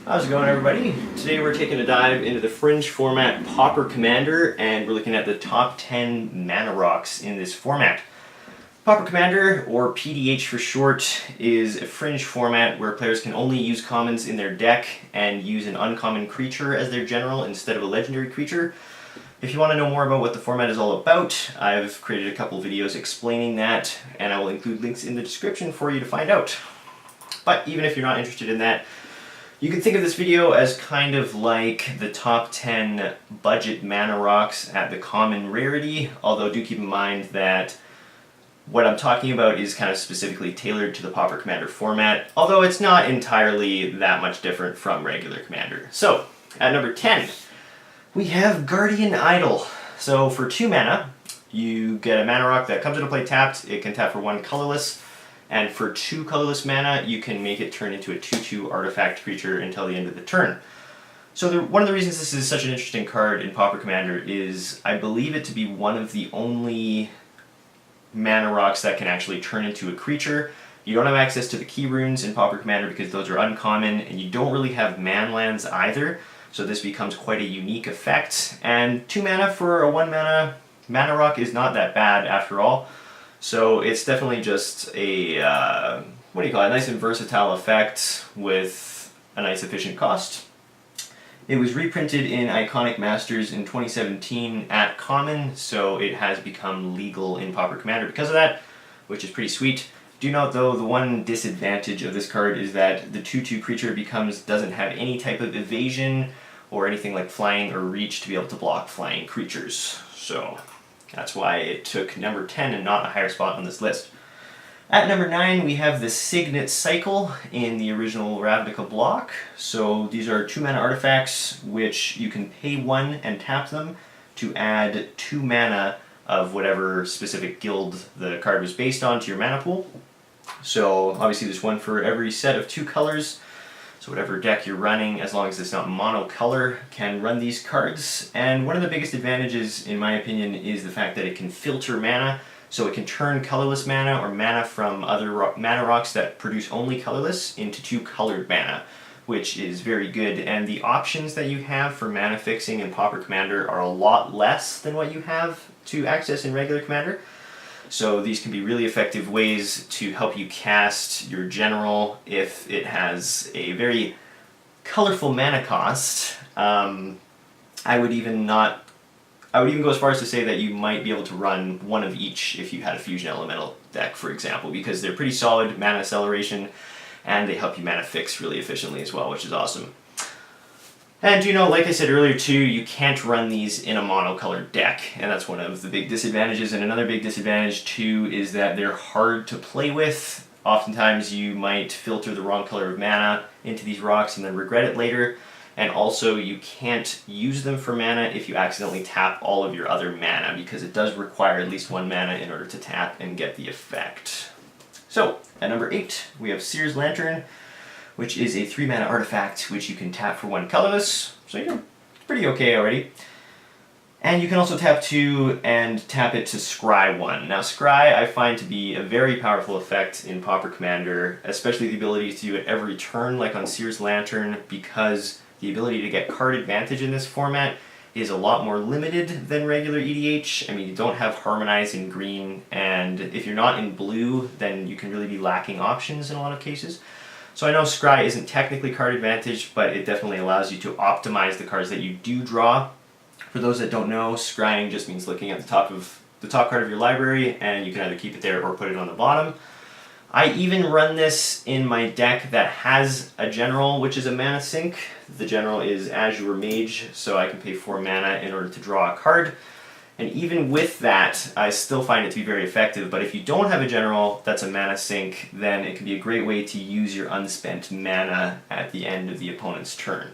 How's it going, everybody? Today we're taking a dive into the Fringe format Pauper Commander, and we're looking at the top 10 mana rocks in this format. Pauper Commander, or PDH for short, is a Fringe format where players can only use commons in their deck and use an uncommon creature as their general instead of a legendary creature. If you want to know more about what the format is all about, I've created a couple videos explaining that, and I will include links in the description for you to find out. But even if you're not interested in that, you can think of this video as kind of like the top 10 budget mana rocks at the Common Rarity, although do keep in mind that what I'm talking about is kind of specifically tailored to the Pauper Commander format, although it's not entirely that much different from regular Commander. So, at number 10, we have Guardian Idol. So for 2 mana, you get a mana rock that comes into play tapped. It can tap for 1 colorless. And for 2 colorless mana, you can make it turn into a 2/2 artifact creature until the end of the turn. So one of the reasons this is such an interesting card in Pauper Commander is I believe it to be one of the only mana rocks that can actually turn into a creature. You don't have access to the key runes in Pauper Commander because those are uncommon, and you don't really have man lands either, so this becomes quite a unique effect. And 2 mana for a 1 mana rock is not that bad after all. So it's definitely just a, a nice and versatile effect with a nice efficient cost. It was reprinted in Iconic Masters in 2017 at Common, so it has become legal in Pauper Commander because of that, which is pretty sweet. Do note though, the one disadvantage of this card is that the 2/2 creature doesn't have any type of evasion or anything like flying or reach to be able to block flying creatures. So that's why it took number 10 and not a higher spot on this list. At number 9, we have the Signet Cycle in the original Ravnica block. So these are 2 mana artifacts which you can pay 1 and tap them to add 2 mana of whatever specific guild the card was based on to your mana pool. So obviously there's 1 for every set of 2 colors. So whatever deck you're running, as long as it's not monocolor, can run these cards. And one of the biggest advantages, in my opinion, is the fact that it can filter mana. So it can turn colorless mana or mana from other mana rocks that produce only colorless into 2 colored mana, which is very good. And the options that you have for mana fixing in Pauper Commander are a lot less than what you have to access in regular Commander. So these can be really effective ways to help you cast your general if it has a very colorful mana cost. I would even go as far as to say that you might be able to run 1 of each if you had a Fusion Elemental deck, for example, because they're pretty solid mana acceleration and they help you mana fix really efficiently as well, which is awesome. And you know, like I said earlier too, you can't run these in a monocolored deck, and that's one of the big disadvantages. And another big disadvantage too is that they're hard to play with. Oftentimes you might filter the wrong color of mana into these rocks and then regret it later. And also you can't use them for mana if you accidentally tap all of your other mana, because it does require at least 1 mana in order to tap and get the effect. So, at number 8, we have Seer's Lantern, which is a 3 mana artifact which you can tap for 1 colorless, so you're pretty okay already. And you can also tap 2 and tap it to scry 1. Now scry I find to be a very powerful effect in Pauper Commander, especially the ability to do it every turn like on Seer's Lantern, because the ability to get card advantage in this format is a lot more limited than regular EDH. I mean, you don't have Harmonize in green, and if you're not in blue, then you can really be lacking options in a lot of cases. So I know Scry isn't technically card advantage, but it definitely allows you to optimize the cards that you do draw. For those that don't know, scrying just means looking at the top card of your library, and you can either keep it there or put it on the bottom. I even run this in my deck that has a general, which is a mana sink. The general is Azure Mage, so I can pay 4 mana in order to draw a card. And even with that, I still find it to be very effective. But if you don't have a general that's a mana sink, then it can be a great way to use your unspent mana at the end of the opponent's turn.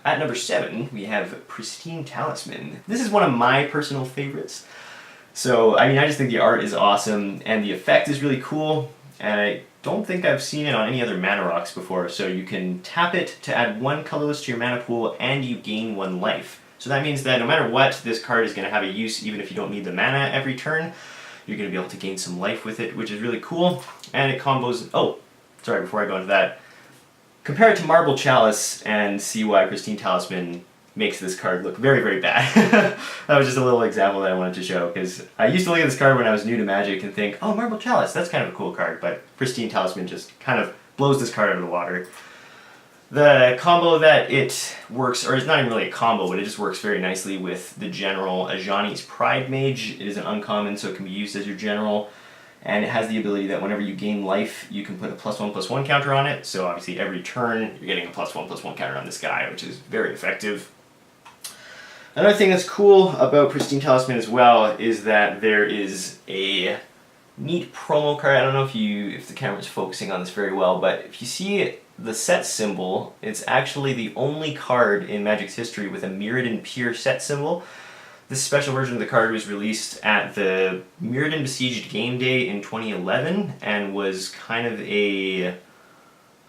At number 7, we have Pristine Talisman. This is one of my personal favorites. So, I mean, I just think the art is awesome, and the effect is really cool, and I don't think I've seen it on any other mana rocks before. So you can tap it to add 1 colorless to your mana pool, and you gain 1 life. So that means that no matter what, this card is going to have a use even if you don't need the mana every turn. You're going to be able to gain some life with it, which is really cool. And it combos... Oh, sorry, before I go into that, compare it to Marble Chalice and see why Pristine Talisman makes this card look very, very bad. That was just a little example that I wanted to show, because I used to look at this card when I was new to Magic and think, oh, Marble Chalice, that's kind of a cool card, but Pristine Talisman just kind of blows this card out of the water. The combo that it works, or it's not even really a combo, but it just works very nicely with the general Ajani's Pride Mage. It is an uncommon, so it can be used as your general, and it has the ability that whenever you gain life, you can put a +1/+1 counter on it, so obviously every turn you're getting a +1/+1 counter on this guy, which is very effective. Another thing that's cool about Pristine Talisman as well is that there is a neat promo card. I don't know if the camera's focusing on this very well, but if you see the set symbol, it's actually the only card in Magic's history with a Mirrodin Pier set symbol. This special version of the card was released at the Mirrodin Besieged Game Day in 2011 and was kind of a,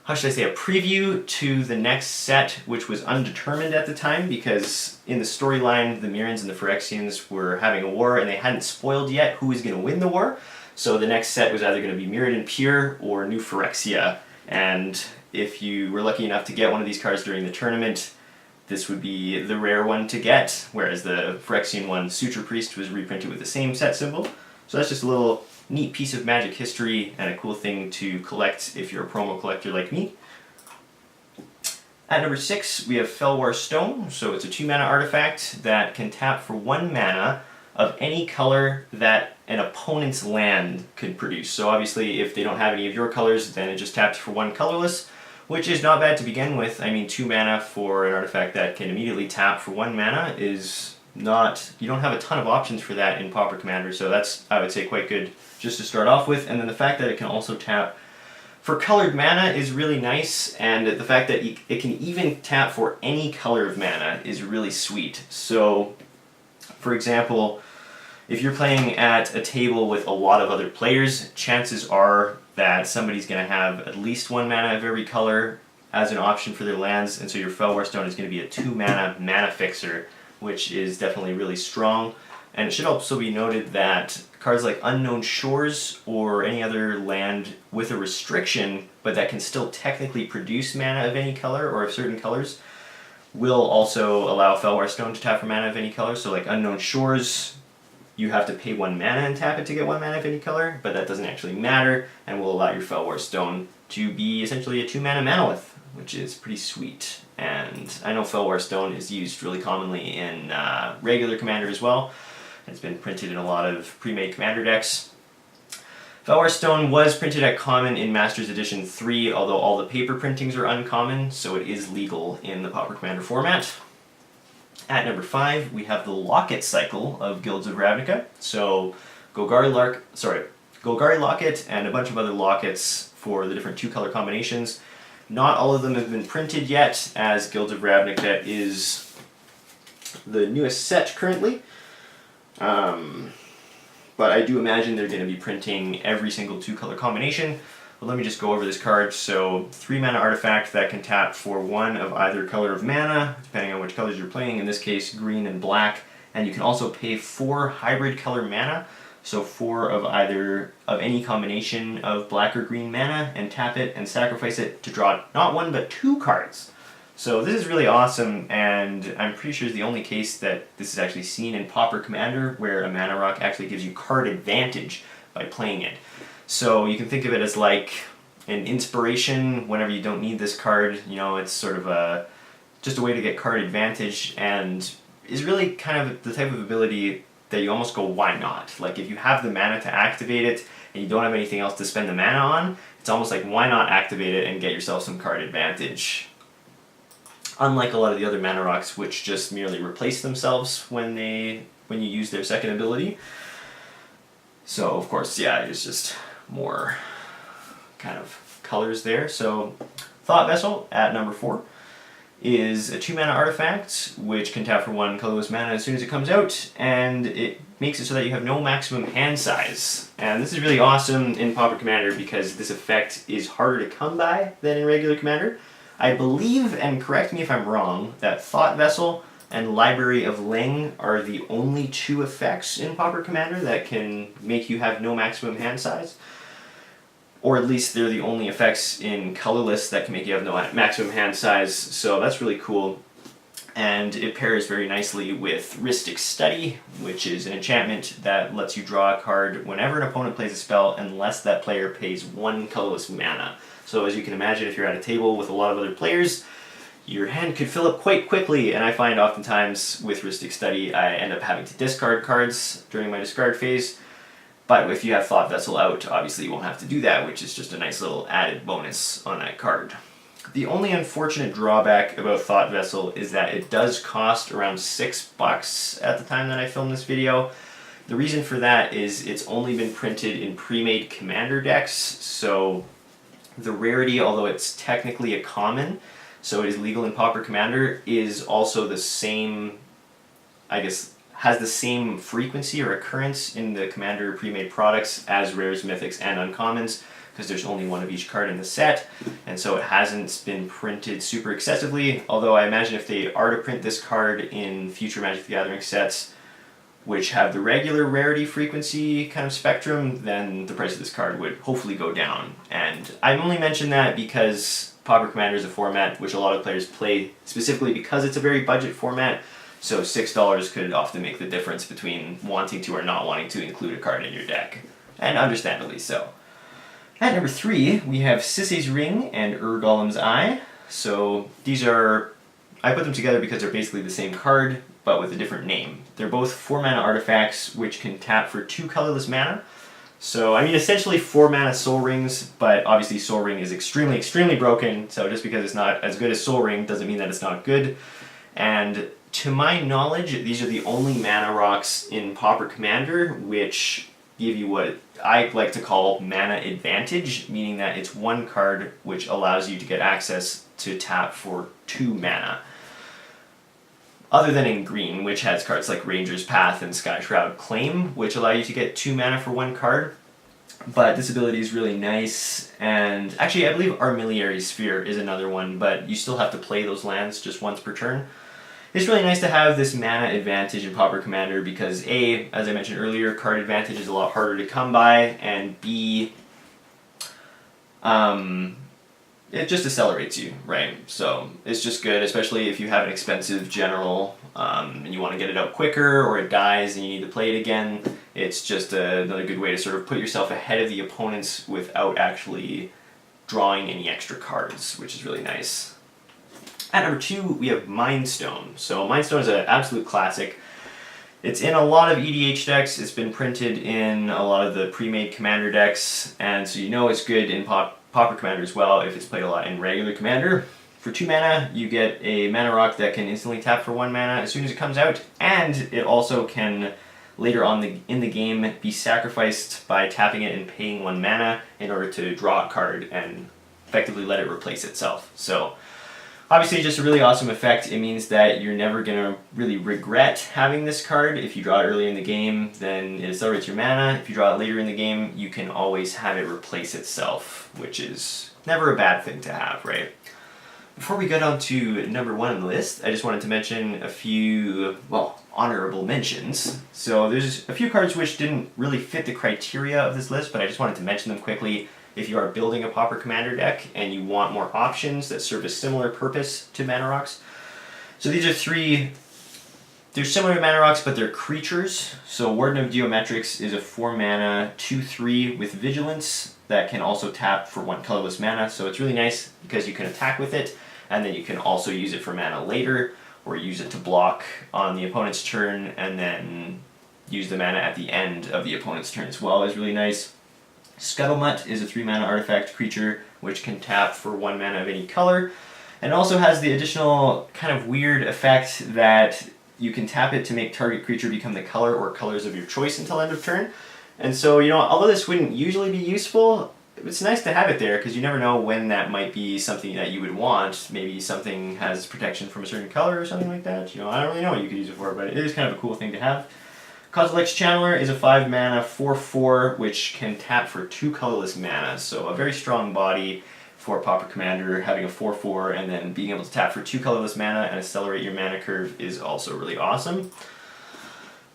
how should I say, a preview to the next set, which was undetermined at the time, because in the storyline, the Mirrans and the Phyrexians were having a war and they hadn't spoiled yet who was going to win the war. So the next set was either going to be Mirrodin Pier or New Phyrexia. And if you were lucky enough to get one of these cards during the tournament, this would be the rare one to get, whereas the Phyrexian one, Suture Priest, was reprinted with the same set symbol. So that's just a little neat piece of Magic history and a cool thing to collect if you're a promo collector like me. At number 6, we have Felwar Stone. So it's a 2-mana artifact that can tap for 1 mana of any color that an opponent's land could produce. So obviously if they don't have any of your colors, then it just taps for 1 colorless, which is not bad to begin with. I mean, 2 mana for an artifact that can immediately tap for 1 mana is not, you don't have a ton of options for that in Pauper Commander, so that's, I would say, quite good just to start off with. And then the fact that it can also tap for colored mana is really nice, and the fact that it can even tap for any color of mana is really sweet. So, for example, if you're playing at a table with a lot of other players, chances are that somebody's going to have at least 1 mana of every color as an option for their lands, and so your Felwar Stone is going to be a 2-mana mana fixer, which is definitely really strong. And it should also be noted that cards like Unknown Shores or any other land with a restriction, but that can still technically produce mana of any color or of certain colors, will also allow Felwar Stone to tap for mana of any color. So like Unknown Shores, you have to pay 1 mana and tap it to get 1 mana of any color, but that doesn't actually matter and will allow your Felwar Stone to be essentially a 2-mana manolith, which is pretty sweet. And I know Felwar Stone is used really commonly in regular Commander as well. It's been printed in a lot of pre-made Commander decks. Felwar Stone was printed at Common in Masters Edition 3, although all the paper printings are uncommon, so it is legal in the Pauper Commander format. At number 5, we have the Locket cycle of Guilds of Ravnica. So Golgari Locket and a bunch of other Lockets for the different 2-color combinations. Not all of them have been printed yet, as Guilds of Ravnica is the newest set currently. But I do imagine they're going to be printing every single 2-color combination. But let me just go over this card. So 3-mana artifact that can tap for 1 of either color of mana, depending on which colors you're playing, in this case green and black. And you can also pay 4 hybrid color mana, so 4 of any combination of black or green mana, and tap it and sacrifice it to draw not 1 but 2 cards. So this is really awesome, and I'm pretty sure it's the only case that this is actually seen in Pauper Commander, where a mana rock actually gives you card advantage by playing it. So you can think of it as like an inspiration whenever you don't need this card. You know, it's sort of just a way to get card advantage, and is really kind of the type of ability that you almost go, why not? Like if you have the mana to activate it and you don't have anything else to spend the mana on, it's almost like, why not activate it and get yourself some card advantage? Unlike a lot of the other mana rocks, which just merely replace themselves when you use their second ability. So of course, yeah, it's just more kind of colors there. So Thought Vessel at number 4 is a 2-mana artifact which can tap for 1 colorless mana as soon as it comes out, and it makes it so that you have no maximum hand size. And this is really awesome in Pauper Commander because this effect is harder to come by than in regular Commander. I believe, and correct me if I'm wrong, that Thought Vessel and Library of Ling are the only 2 effects in Pauper Commander that can make you have no maximum hand size. or at least they're the only effects in colorless that can make you have no maximum hand size, so that's really cool. And it pairs very nicely with Rhystic Study, which is an enchantment that lets you draw a card whenever an opponent plays a spell unless that player pays 1 colorless mana. So as you can imagine, if you're at a table with a lot of other players, your hand could fill up quite quickly, and I find oftentimes with Rhystic Study I end up having to discard cards during my discard phase. But if you have Thought Vessel out, obviously you won't have to do that, which is just a nice little added bonus on that card. The only unfortunate drawback about Thought Vessel is that it does cost around $6 at the time that I filmed this video. The reason for that is it's only been printed in pre-made Commander decks, so the rarity, although it's technically a common, so it is legal in Pauper Commander, is also the same, I guess, has the same frequency or occurrence in the Commander pre-made products as rares, mythics, and uncommons, because there's only one of each card in the set, and so it hasn't been printed super excessively, although I imagine if they are to print this card in future Magic the Gathering sets, which have the regular rarity frequency kind of spectrum, then the price of this card would hopefully go down. And I only mention that because Pauper Commander is a format which a lot of players play specifically because it's a very budget format, so $6 could often make the difference between wanting to or not wanting to include a card in your deck, and understandably so. At number 3, we have Sisay's Ring and Golem's Eye. So these are, I put them together because they're basically the same card, but with a different name. They're both 4 mana artifacts which can tap for 2 colorless mana. So, I mean, essentially 4 mana Soul Rings, but obviously Soul Ring is extremely, extremely broken, so just because it's not as good as Soul Ring doesn't mean that it's not good. And to my knowledge, these are the only mana rocks in Pauper Commander which give you what I like to call mana advantage, meaning that it's one card which allows you to get access to tap for 2 mana. Other than in green, which has cards like Ranger's Path and Sky Shroud Claim, which allow you to get 2 mana for 1 card. But this ability is really nice, and actually I believe Armillary Sphere is another one, but you still have to play those lands just once per turn. It's really nice to have this mana advantage in Pauper Commander because A, as I mentioned earlier, card advantage is a lot harder to come by, and B, it just accelerates you, right? So it's just good, especially if you have an expensive general and you want to get it out quicker, or it dies and you need to play it again. It's just another good way to sort of put yourself ahead of the opponents without actually drawing any extra cards, which is really nice. At number 2, we have Mind Stone. So Mind Stone is an absolute classic. It's in a lot of EDH decks, it's been printed in a lot of the pre-made Commander decks, and so you know it's good in Pauper Commander as well if it's played a lot in regular Commander. For 2 mana, you get a mana rock that can instantly tap for 1 mana as soon as it comes out, and it also can later on in the game be sacrificed by tapping it and paying 1 mana in order to draw a card and effectively let it replace itself. So obviously just a really awesome effect. It means that you're never going to really regret having this card. If you draw it early in the game, then it accelerates your mana. If you draw it later in the game, you can always have it replace itself, which is never a bad thing to have, right? Before we get on to number 1 on the list, I just wanted to mention a few, well, honorable mentions. So there's a few cards which didn't really fit the criteria of this list, but I just wanted to mention them quickly. If you are building a Pauper Commander deck and you want more options that serve a similar purpose to mana rocks. So these are 3, they're similar to mana rocks, but they're creatures. So Warden of Geometrics is a 4 mana 2/3 with Vigilance that can also tap for 1 colorless mana. So it's really nice because you can attack with it, and then you can also use it for mana later, or use it to block on the opponent's turn, and then use the mana at the end of the opponent's turn as well. Is really nice. Scuttlemutt is a 3 mana artifact creature which can tap for 1 mana of any color, and also has the additional kind of weird effect that you can tap it to make target creature become the color or colors of your choice until end of turn. And so, you know, although this wouldn't usually be useful, it's nice to have it there because you never know when that might be something that you would want. Maybe something has protection from a certain color or something like that. You know, I don't really know what you could use it for, but it is kind of a cool thing to have. Kozilek's Channeler is a 5 mana 4/4 which can tap for 2 colorless mana, so a very strong body for Pauper Commander. Having a 4/4 and then being able to tap for 2 colorless mana and accelerate your mana curve is also really awesome.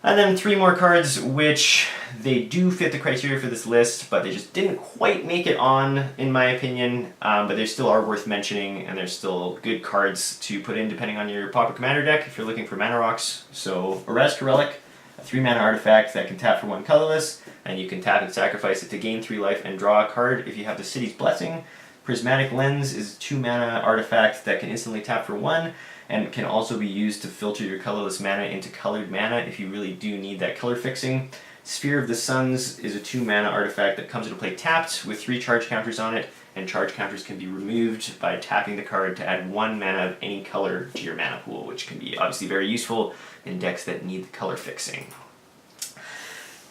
And then 3 more cards which they do fit the criteria for this list, but they just didn't quite make it on, in my opinion, but they still are worth mentioning, and they're still good cards to put in depending on your Pauper Commander deck if you're looking for mana rocks. So Erratic Relic, a 3-mana artifact that can tap for 1 colorless, and you can tap and sacrifice it to gain 3 life and draw a card if you have the City's Blessing. Prismatic Lens is a 2-mana artifact that can instantly tap for 1, and can also be used to filter your colorless mana into colored mana if you really do need that color fixing. Sphere of the Suns is a 2-mana artifact that comes into play tapped with 3 charge counters on it, and charge counters can be removed by tapping the card to add 1 mana of any color to your mana pool, which can be obviously very useful in decks that need the color fixing.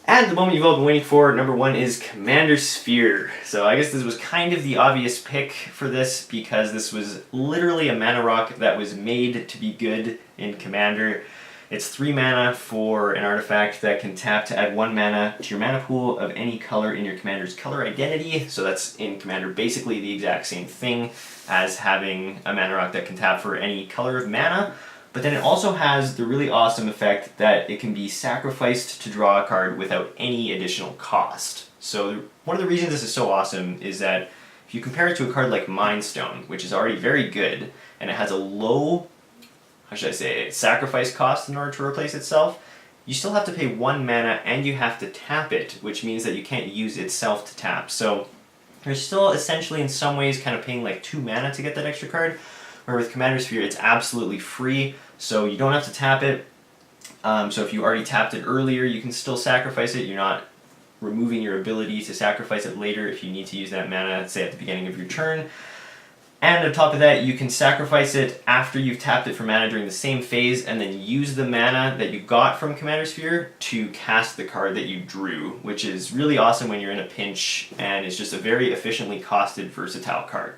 And the moment you've all been waiting for, number 1 is Commander Sphere. So I guess this was kind of the obvious pick for this because this was literally a mana rock that was made to be good in Commander. It's 3 mana for an artifact that can tap to add 1 mana to your mana pool of any color in your commander's color identity. So that's in Commander basically the exact same thing as having a mana rock that can tap for any color of mana. But then it also has the really awesome effect that it can be sacrificed to draw a card without any additional cost. So one of the reasons this is so awesome is that if you compare it to a card like Mind Stone, which is already very good, and it has a low, how should I say, sacrifice cost in order to replace itself, you still have to pay 1 mana and you have to tap it, which means that you can't use itself to tap. So you're still essentially in some ways kind of paying like 2 mana to get that extra card. Where with Commander Sphere, it's absolutely free, so you don't have to tap it. So if you already tapped it earlier, you can still sacrifice it. You're not removing your ability to sacrifice it later if you need to use that mana, say at the beginning of your turn. And on top of that, you can sacrifice it after you've tapped it for mana during the same phase, and then use the mana that you got from Commander Sphere to cast the card that you drew, which is really awesome when you're in a pinch, and it's just a very efficiently costed, versatile card.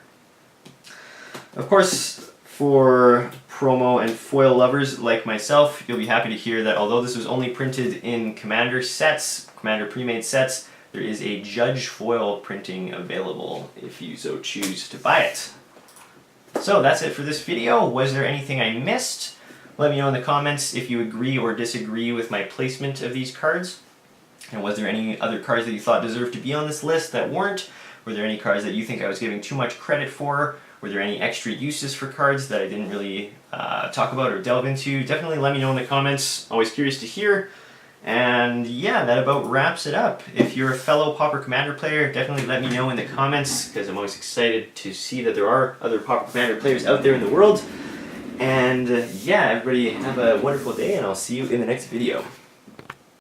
Of course, for promo and foil lovers like myself, you'll be happy to hear that although this was only printed in Commander sets, Commander pre-made sets, there is a Judge foil printing available if you so choose to buy it. So that's it for this video. Was there anything I missed? Let me know in the comments if you agree or disagree with my placement of these cards. And was there any other cards that you thought deserved to be on this list that weren't? Were there any cards that you think I was giving too much credit for? Were there any extra uses for cards that I didn't really talk about or delve into? Definitely let me know in the comments. Always curious to hear. And yeah, that about wraps it up. If you're a fellow Pauper Commander player, definitely let me know in the comments because I'm always excited to see that there are other Pauper Commander players out there in the world. And yeah, everybody have a wonderful day and I'll see you in the next video.